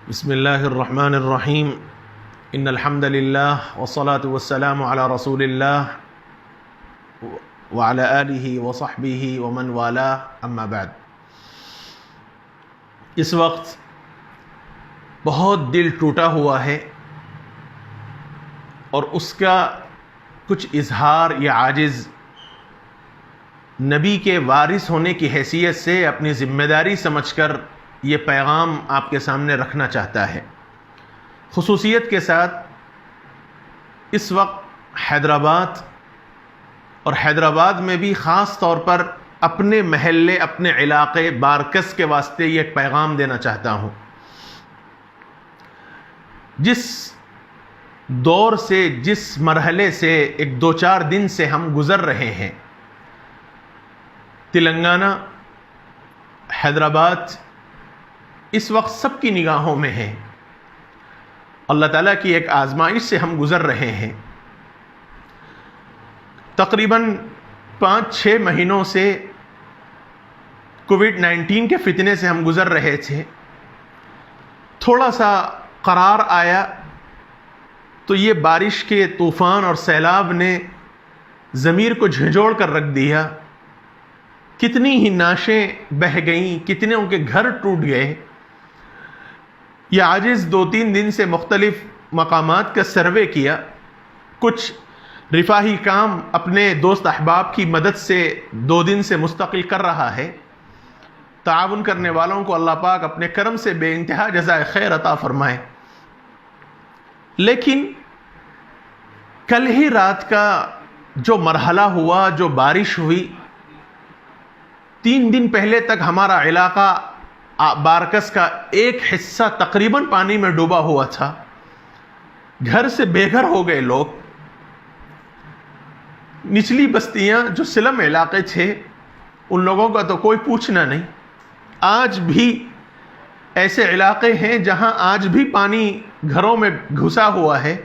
بسم اللہ الرحمن الرحیم ان الحمد للہ والصلاة والسلام علی رسول اللہ وعلی آلہ وصحبہ ومن والاه اما بعد۔ اس وقت بہت دل ٹوٹا ہوا ہے اور اس کا کچھ اظہار یا عاجز نبی کے وارث ہونے کی حیثیت سے اپنی ذمہ داری سمجھ کر یہ پیغام آپ کے سامنے رکھنا چاہتا ہے۔ خصوصیت کے ساتھ اس وقت حیدرآباد اور حیدرآباد میں بھی خاص طور پر اپنے محلے اپنے علاقے بارکس کے واسطے یہ ایک پیغام دینا چاہتا ہوں۔ جس دور سے جس مرحلے سے ایک دو چار دن سے ہم گزر رہے ہیں، تلنگانہ حیدرآباد اس وقت سب کی نگاہوں میں ہے۔ اللہ تعالیٰ کی ایک آزمائش سے ہم گزر رہے ہیں۔ تقریباً 5-6 مہینوں سے کووڈ-19 کے فتنے سے ہم گزر رہے تھے۔ تھوڑا سا قرار آیا تو یہ بارش کے طوفان اور سیلاب نے ضمیر کو جھنجھوڑ کر رکھ دیا۔ کتنی ہی نعشیں بہہ گئیں، کتنے ان کے گھر ٹوٹ گئے۔ یہ عاجز 2-3 دن سے مختلف مقامات کا سروے کیا، کچھ رفاہی کام اپنے دوست احباب کی مدد سے 2 دن سے مستقل کر رہا ہے۔ تعاون کرنے والوں کو اللہ پاک اپنے کرم سے بے انتہا جزائے خیر عطا فرمائے۔ لیکن کل ہی رات کا جو مرحلہ ہوا، جو بارش ہوئی، 3 دن پہلے تک ہمارا علاقہ بارکس کا ایک حصہ تقریباً پانی میں ڈوبا ہوا تھا۔ گھر سے بے گھر ہو گئے لوگ۔ نچلی بستیاں جو سلم علاقے تھے ان لوگوں کا تو کوئی پوچھنا نہیں۔ آج بھی ایسے علاقے ہیں جہاں آج بھی پانی گھروں میں گھسا ہوا ہے۔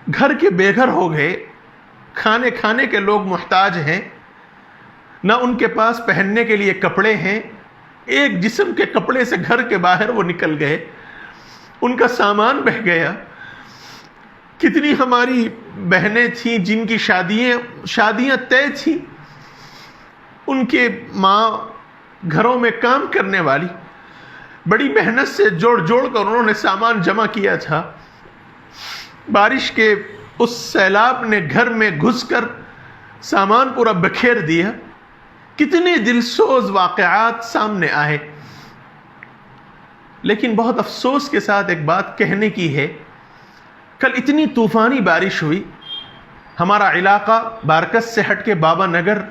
گھر کے بے گھر ہو گئے، کھانے کے لوگ محتاج ہیں، نہ ان کے پاس پہننے کے لیے کپڑے ہیں۔ ایک جسم کے کپڑے سے گھر کے باہر وہ نکل گئے، ان کا سامان بہہ گیا۔ کتنی ہماری بہنیں تھیں جن کی شادیاں طے تھیں، ان کے ماں گھروں میں کام کرنے والی بڑی محنت سے جوڑ کر انہوں نے سامان جمع کیا تھا۔ بارش کے اس سیلاب نے گھر میں گھس کر سامان پورا بکھیر دیا۔ کتنے دلسوز واقعات سامنے آئے۔ لیکن بہت افسوس کے ساتھ ایک بات کہنے کی ہے، کل اتنی طوفانی بارش ہوئی، ہمارا علاقہ بارکس سے ہٹ کے بابا نگر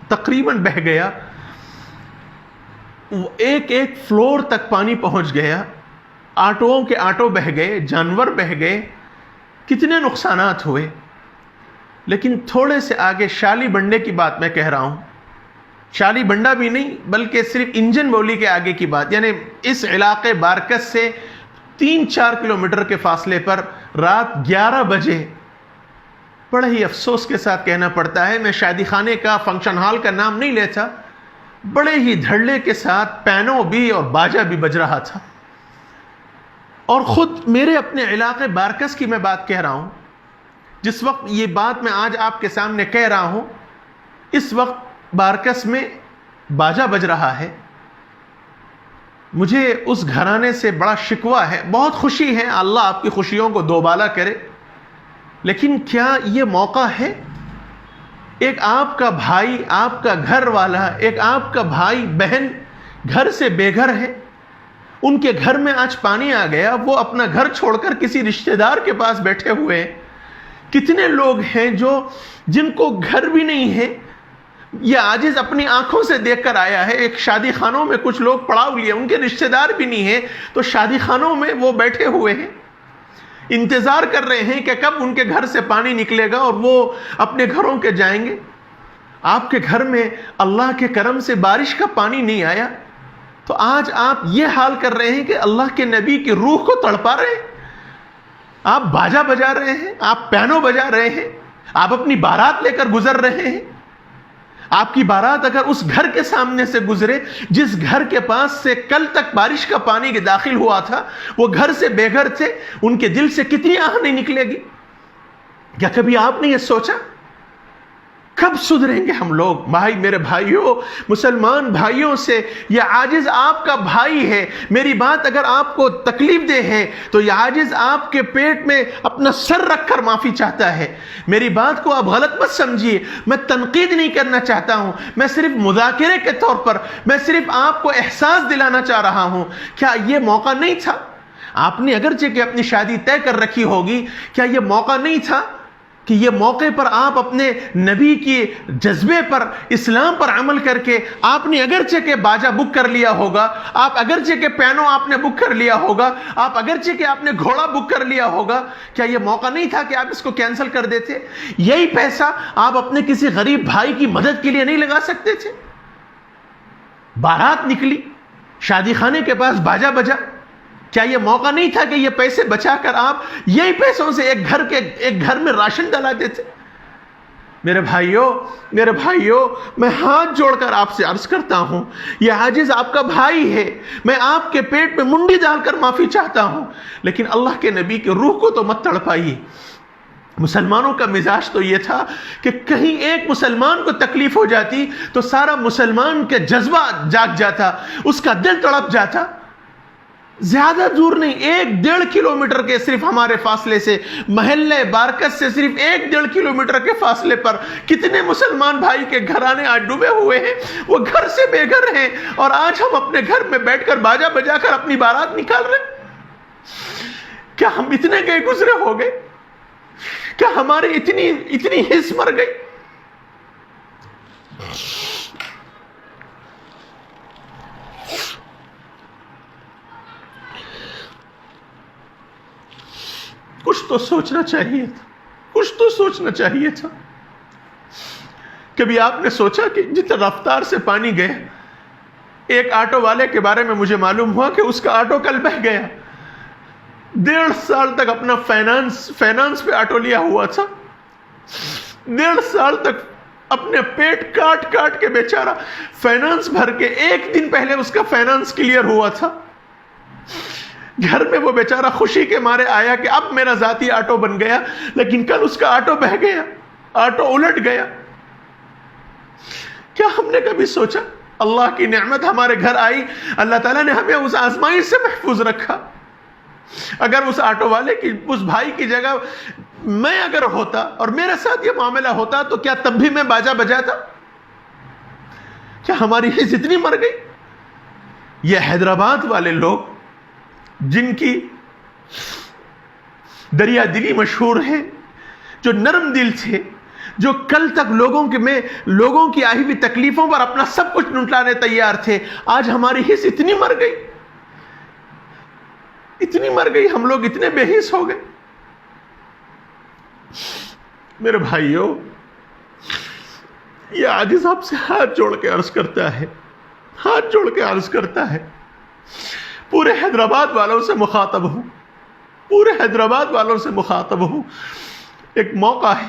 تقریباً بہہ گیا۔ ایک فلور تک پانی پہنچ گیا، آٹوؤں کے آٹو بہہ گئے، جانور بہہ گئے، کتنے نقصانات ہوئے۔ لیکن تھوڑے سے آگے شالی بنڈے کی بات میں کہہ رہا ہوں، شالی بنڈا بھی نہیں بلکہ صرف انجن بولی کے آگے کی بات، یعنی اس علاقے بارکس سے 3-4 کلومیٹر کے فاصلے پر رات 11 بجے، بڑا ہی افسوس کے ساتھ کہنا پڑتا ہے، میں شادی خانے کا فنکشن ہال کا نام نہیں لیتا، بڑے ہی دھڑلے کے ساتھ پینو بھی اور باجا بھی بج رہا تھا۔ اور خود میرے اپنے علاقے بارکس کی میں بات کہہ رہا ہوں، جس وقت یہ بات میں آج آپ کے سامنے کہہ رہا ہوں، اس وقت بارکس میں باجا بج رہا ہے۔ مجھے اس گھرانے سے بڑا شکوہ ہے، بہت خوشی ہے، اللہ آپ کی خوشیوں کو دوبالا کرے، لیکن کیا یہ موقع ہے؟ ایک آپ کا بھائی، آپ کا گھر والا، ایک آپ کا بھائی بہن گھر سے بے گھر ہے، ان کے گھر میں آج پانی آ گیا، وہ اپنا گھر چھوڑ کر کسی رشتہ دار کے پاس بیٹھے ہوئے ہیں۔ کتنے لوگ ہیں جن کو گھر بھی نہیں ہے، یہ عاجز اپنی آنکھوں سے دیکھ کر آیا ہے۔ ایک شادی خانوں میں کچھ لوگ پڑاؤ لیے، ان کے رشتہ دار بھی نہیں ہیں، تو شادی خانوں میں وہ بیٹھے ہوئے ہیں، انتظار کر رہے ہیں کہ کب ان کے گھر سے پانی نکلے گا اور وہ اپنے گھروں کے جائیں گے۔ آپ کے گھر میں اللہ کے کرم سے بارش کا پانی نہیں آیا، تو آج آپ یہ حال کر رہے ہیں کہ اللہ کے نبی کی روح کو تڑپا رہے ہیں۔ آپ باجا بجا رہے ہیں، آپ پینو بجا رہے ہیں، آپ اپنی بارات لے کر گزر رہے ہیں، آپ کی بارات اگر اس گھر کے سامنے سے گزرے جس گھر کے پاس سے کل تک بارش کا پانی کے داخل ہوا تھا، وہ گھر سے بے گھر تھے، ان کے دل سے کتنی آہ نہیں نکلے گی؟ کیا کبھی آپ نے یہ سوچا؟ کب سدھریں گے ہم لوگ؟ بھائی، میرے بھائیوں، مسلمان بھائیوں سے یہ عاجز آپ کا بھائی ہے، میری بات اگر آپ کو تکلیف دے ہے تو یہ عاجز آپ کے پیٹ میں اپنا سر رکھ کر معافی چاہتا ہے۔ میری بات کو آپ غلط مت سمجھیے، میں تنقید نہیں کرنا چاہتا ہوں، میں صرف مذاکرے کے طور پر میں صرف آپ کو احساس دلانا چاہ رہا ہوں۔ کیا یہ موقع نہیں تھا؟ آپ نے اگرچہ کہ اپنی شادی طے کر رکھی ہوگی، کیا یہ موقع نہیں تھا کہ یہ موقع پر آپ اپنے نبی کے جذبے پر، اسلام پر عمل کر کے آپ نے اگرچہ کہ باجا بک کر لیا ہوگا، آپ اگرچہ کہ پینو آپ نے بک کر لیا ہوگا، آپ اگرچہ کہ آپ نے گھوڑا بک کر لیا ہوگا، کیا یہ موقع نہیں تھا کہ آپ اس کو کینسل کر دیتے؟ یہی پیسہ آپ اپنے کسی غریب بھائی کی مدد کے لیے نہیں لگا سکتے تھے؟ بارات نکلی، شادی خانے کے پاس باجا بجا، کیا یہ موقع نہیں تھا کہ یہ پیسے بچا کر آپ یہی پیسوں سے ایک گھر میں راشن ڈلا دیتے؟ میرے بھائیوں، میں ہاتھ جوڑ کر آپ سے عرض کرتا ہوں، یہ عاجز آپ کا بھائی ہے، میں آپ کے پیٹ میں منڈی ڈال کر معافی چاہتا ہوں، لیکن اللہ کے نبی کے روح کو تو مت تڑپائیے۔ مسلمانوں کا مزاج تو یہ تھا کہ کہیں ایک مسلمان کو تکلیف ہو جاتی تو سارا مسلمان کے جذبہ جاگ جاتا، اس کا دل تڑپ جاتا۔ زیادہ دور نہیں، 1-1.5 کلومیٹر کے صرف ہمارے فاصلے سے، محلے بارکت سے صرف 1-1.5 کلومیٹر کے فاصلے پر کتنے مسلمان بھائی کے گھرانے آج ڈوبے ہوئے ہیں، وہ گھر سے بے گھر ہیں، اور آج ہم اپنے گھر میں بیٹھ کر باجا بجا کر اپنی بارات نکال رہے ہیں۔ کیا ہم اتنے گئے گزرے ہو گئے؟ کیا ہمارے اتنی حس مر گئی؟ کچھ تو سوچنا چاہیے تھا، کبھی آپ نے سوچا کہ جتنا رفتار سے پانی گیا، ایک آٹو والے کے بارے میں مجھے معلوم ہوا کہ اس کا آٹو کل بہہ گیا، 1.5 سال تک اپنا فائنانس پہ آٹو لیا ہوا تھا، 1.5 سال تک اپنے پیٹ کاٹ کے بیچارہ فائنانس بھر کے 1 دن پہلے اس کا فائنانس کلیئر ہوا تھا، گھر میں وہ بیچارہ خوشی کے مارے آیا کہ اب میرا ذاتی آٹو بن گیا، لیکن کل اس کا آٹو بہہ گیا، آٹو الٹ گیا۔ کیا ہم نے کبھی سوچا؟ اللہ کی نعمت ہمارے گھر آئی، اللہ تعالیٰ نے ہمیں اس آزمائش سے محفوظ رکھا۔ اگر اس آٹو والے کی، اس بھائی کی جگہ میں اگر ہوتا اور میرے ساتھ یہ معاملہ ہوتا تو کیا تب بھی میں باجا بجاتا؟ کیا ہماری حس اتنی مر گئی؟ یہ حیدرآباد والے لوگ جن کی دریا دلی مشہور ہے، جو نرم دل تھے، جو کل تک لوگوں کی آئی ہوئی تکلیفوں پر اپنا سب کچھ لٹانے تیار تھے، آج ہماری حس اتنی مر گئی، ہم لوگ اتنے بے حس ہو گئے۔ میرے بھائیوں، یہ عاجز آپ سے ہاتھ جوڑ کے عرض کرتا ہے، پورے حیدرآباد والوں سے مخاطب ہوں، ایک موقع ہے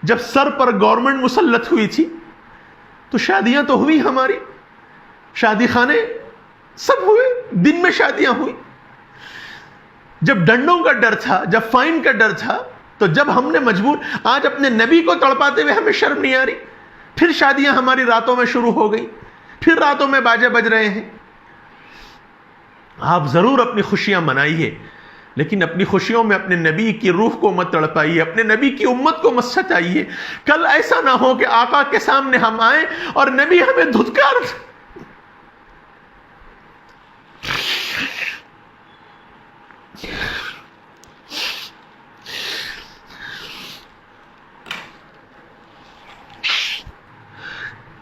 جب سر پر گورنمنٹ مسلط ہوئی تھی تو شادیاں تو ہوئی، ہماری شادی خانے سب ہوئے، دن میں شادیاں ہوئی۔ جب ڈنڈوں کا ڈر تھا، جب فائن کا ڈر تھا، تو جب ہم نے آج اپنے نبی کو تڑپاتے ہوئے ہمیں شرم نہیں آ رہی، پھر شادیاں ہماری راتوں میں شروع ہو گئی، پھر راتوں میں باجے بج رہے ہیں۔ آپ ضرور اپنی خوشیاں منائیے، لیکن اپنی خوشیوں میں اپنے نبی کی روح کو مت تڑپائیے، اپنے نبی کی امت کو مت ستائیے۔ کل ایسا نہ ہو کہ آقا کے سامنے ہم آئیں اور نبی ہمیں دھتکار۔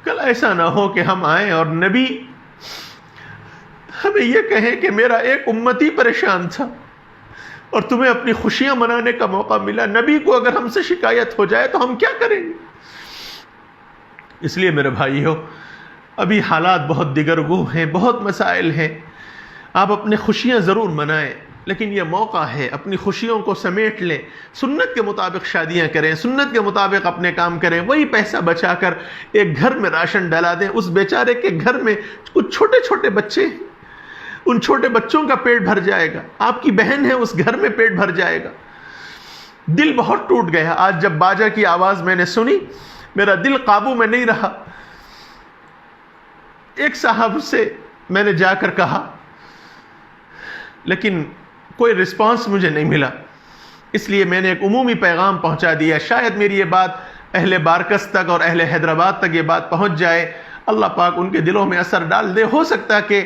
کل ایسا نہ ہو کہ ہم آئیں اور نبی ہمیں یہ کہیں کہ میرا ایک امتی پریشان تھا اور تمہیں اپنی خوشیاں منانے کا موقع ملا۔ نبی کو اگر ہم سے شکایت ہو جائے تو ہم کیا کریں گے؟ اس لیے میرے بھائیو، ابھی حالات بہت دیگرگو ہیں، بہت مسائل ہیں، آپ اپنے خوشیاں ضرور منائیں، لیکن یہ موقع ہے، اپنی خوشیوں کو سمیٹ لیں، سنت کے مطابق شادیاں کریں، سنت کے مطابق اپنے کام کریں، وہی پیسہ بچا کر ایک گھر میں راشن ڈلا دیں۔ اس بیچارے کے گھر میں کچھ چھوٹے چھوٹے بچے ہیں، ان چھوٹے بچوں کا پیٹ بھر جائے گا، آپ کی بہن ہے اس گھر میں پیٹ بھر جائے گا۔ دل بہت ٹوٹ گیا آج جب باجا کی آواز میں نے سنی، میرا دل قابو میں نہیں رہا۔ ایک صاحب سے میں نے جا کر کہا، لیکن کوئی رسپانس مجھے نہیں ملا، اس لیے میں نے ایک عمومی پیغام پہنچا دیا۔ شاید میری یہ بات اہل بارکس تک اور اہل حیدرآباد تک یہ بات پہنچ جائے، اللہ پاک ان کے دلوں میں اثر ڈال دے۔ ہو سکتا ہے کہ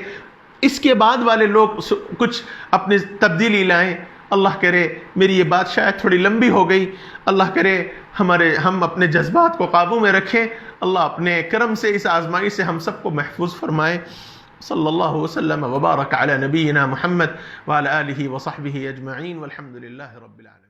اس کے بعد والے لوگ کچھ اپنی تبدیلی لائیں، اللہ کرے۔ میری یہ بات شاید تھوڑی لمبی ہو گئی، اللہ کرے ہم اپنے جذبات کو قابو میں رکھیں، اللہ اپنے کرم سے اس آزمائی سے ہم سب کو محفوظ فرمائے۔ صلی اللہ وسلم وبارک علی نبینا محمد وعلی آلہ وصحبہ اجمعین والحمد للہ رب العالمین۔